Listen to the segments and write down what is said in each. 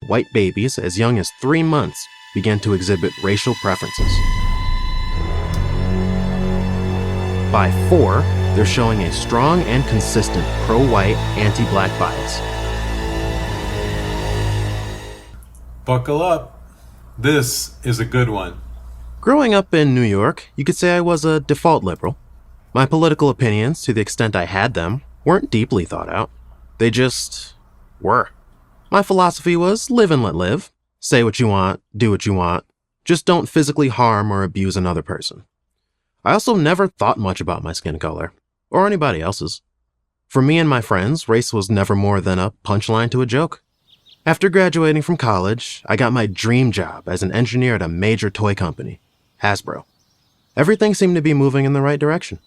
white babies as young as 3 months began to exhibit racial preferences. By 4, they're showing a strong and consistent pro-white, anti-black bias. Buckle up. This is a good one. Growing up in New York, you could say I was a default liberal. My political opinions, to the extent I had them, weren't deeply thought out. They just were. My philosophy was live and let live. Say what you want, do what you want. Just don't physically harm or abuse another person. I also never thought much about my skin color, or anybody else's. For me and my friends, race was never more than a punchline to a joke. After graduating from college, I got my dream job as an engineer at a major toy company, Hasbro. Everything seemed to be moving in the right direction.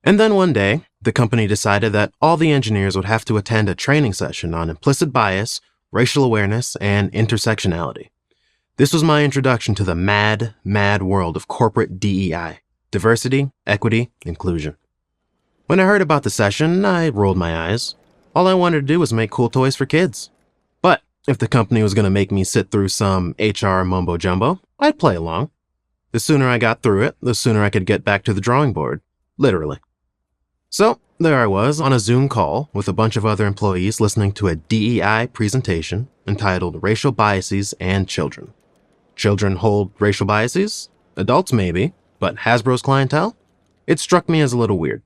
And then one day, the company decided that all the engineers would have to attend a training session on implicit bias, racial awareness, and intersectionality. This was my introduction to the mad, mad world of corporate DEI, diversity, equity, inclusion. When I heard about the session, I rolled my eyes. All I wanted to do was make cool toys for kids. But if the company was going to make me sit through some HR mumbo-jumbo, I'd play along. The sooner I got through it, the sooner I could get back to the drawing board. Literally. So, there I was on a Zoom call with a bunch of other employees listening to a DEI presentation entitled Racial Biases and Children. Children hold racial biases? Adults maybe, but Hasbro's clientele? It struck me as a little weird.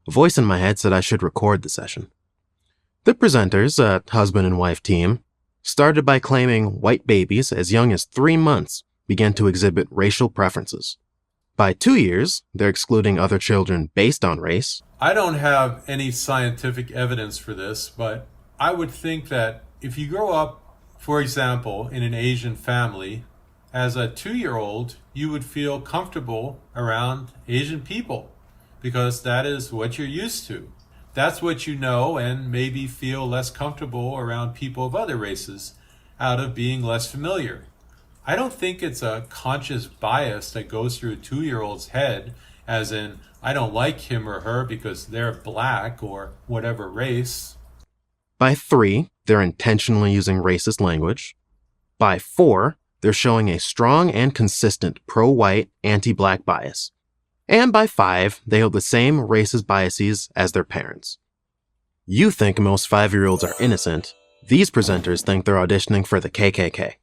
A voice in my head said I should record the session. The presenters, a husband and wife team, started by claiming white babies as young as 3 months began to exhibit racial preferences. By 2 years, they're excluding other children based on race. I don't have any scientific evidence for this, but I would think that if you grow up, for example, in an Asian family, as a 2-year-old, you would feel comfortable around Asian people because that is what you're used to. That's what you know, and maybe feel less comfortable around people of other races out of being less familiar. I don't think it's a conscious bias that goes through a 2-year-old's head, as in, I don't like him or her because they're black or whatever race. By 3, they're intentionally using racist language. By 4, they're showing a strong and consistent pro-white, anti-black bias. And by 5, they hold the same racist biases as their parents. You think most 5-year-olds are innocent. These presenters think they're auditioning for the KKK.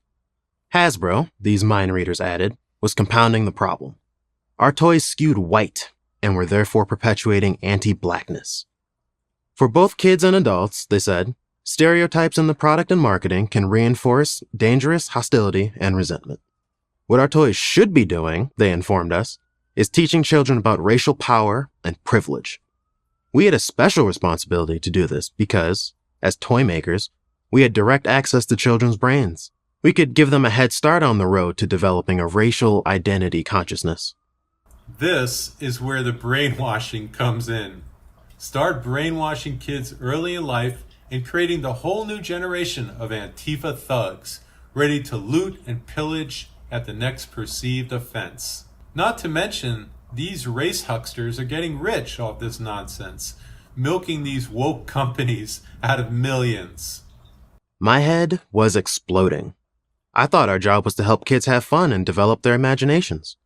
Hasbro, these mind readers added, was compounding the problem. Our toys skewed white and were therefore perpetuating anti-blackness. For both kids and adults, they said, stereotypes in the product and marketing can reinforce dangerous hostility and resentment. What our toys should be doing, they informed us, is teaching children about racial power and privilege. We had a special responsibility to do this because, as toy makers, we had direct access to children's brains. We could give them a head start on the road to developing a racial identity consciousness. This is where the brainwashing comes in. Start brainwashing kids early in life and creating the whole new generation of Antifa thugs, ready to loot and pillage at the next perceived offense. Not to mention, these race hucksters are getting rich off this nonsense, milking these woke companies out of millions. My head was exploding. I thought our job was to help kids have fun and develop their imaginations.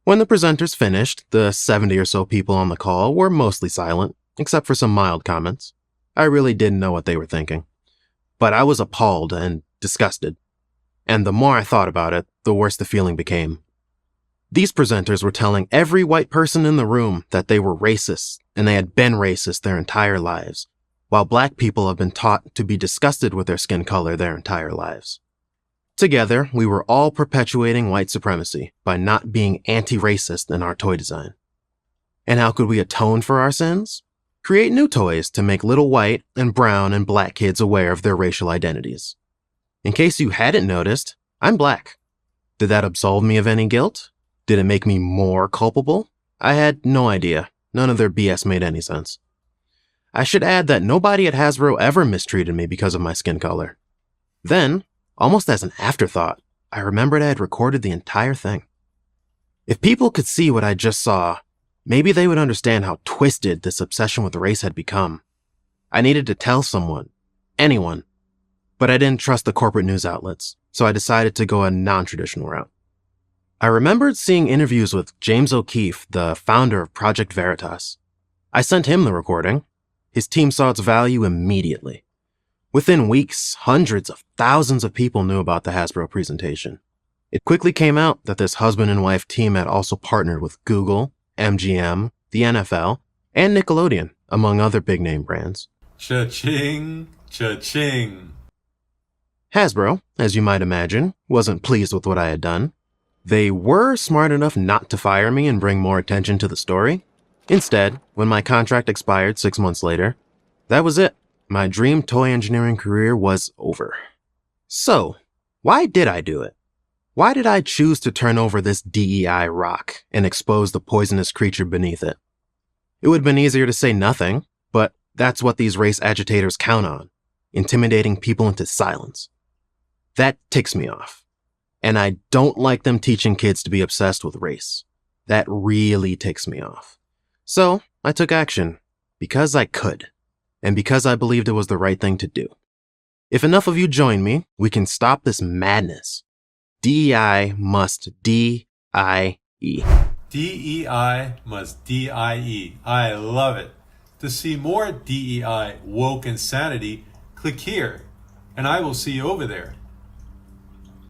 When the presenters finished, the 70 or so people on the call were mostly silent, except for some mild comments. I really didn't know what they were thinking. But I was appalled and disgusted. And the more I thought about it, the worse the feeling became. These presenters were telling every white person in the room that they were racist, and they had been racist their entire lives, while black people have been taught to be disgusted with their skin color their entire lives. Together, we were all perpetuating white supremacy by not being anti-racist in our toy design. And how could we atone for our sins? Create new toys to make little white and brown and black kids aware of their racial identities. In case you hadn't noticed, I'm black. Did that absolve me of any guilt? Did it make me more culpable? I had no idea. None of their BS made any sense. I should add that nobody at Hasbro ever mistreated me because of my skin color. Then, almost as an afterthought, I remembered I had recorded the entire thing. If people could see what I just saw, maybe they would understand how twisted this obsession with race had become. I needed to tell someone, anyone. But I didn't trust the corporate news outlets, so I decided to go a non-traditional route. I remembered seeing interviews with James O'Keefe, the founder of Project Veritas. I sent him the recording. His team saw its value immediately. Within weeks, hundreds of thousands of people knew about the Hasbro presentation. It quickly came out that this husband and wife team had also partnered with Google, MGM, the NFL, and Nickelodeon, among other big-name brands. Cha-ching, cha-ching. Hasbro, as you might imagine, wasn't pleased with what I had done. They were smart enough not to fire me and bring more attention to the story. Instead, when my contract expired 6 months later, that was it. My dream toy engineering career was over. So, why did I do it? Why did I choose to turn over this DEI rock and expose the poisonous creature beneath it? It would have been easier to say nothing, but that's what these race agitators count on, intimidating people into silence. That ticks me off. And I don't like them teaching kids to be obsessed with race. That really ticks me off. So, I took action, because I could, and because I believed it was the right thing to do. If enough of you join me, we can stop this madness. DEI must D-I-E. DEI must DIE. I love it. To see more DEI woke insanity, click here, and I will see you over there.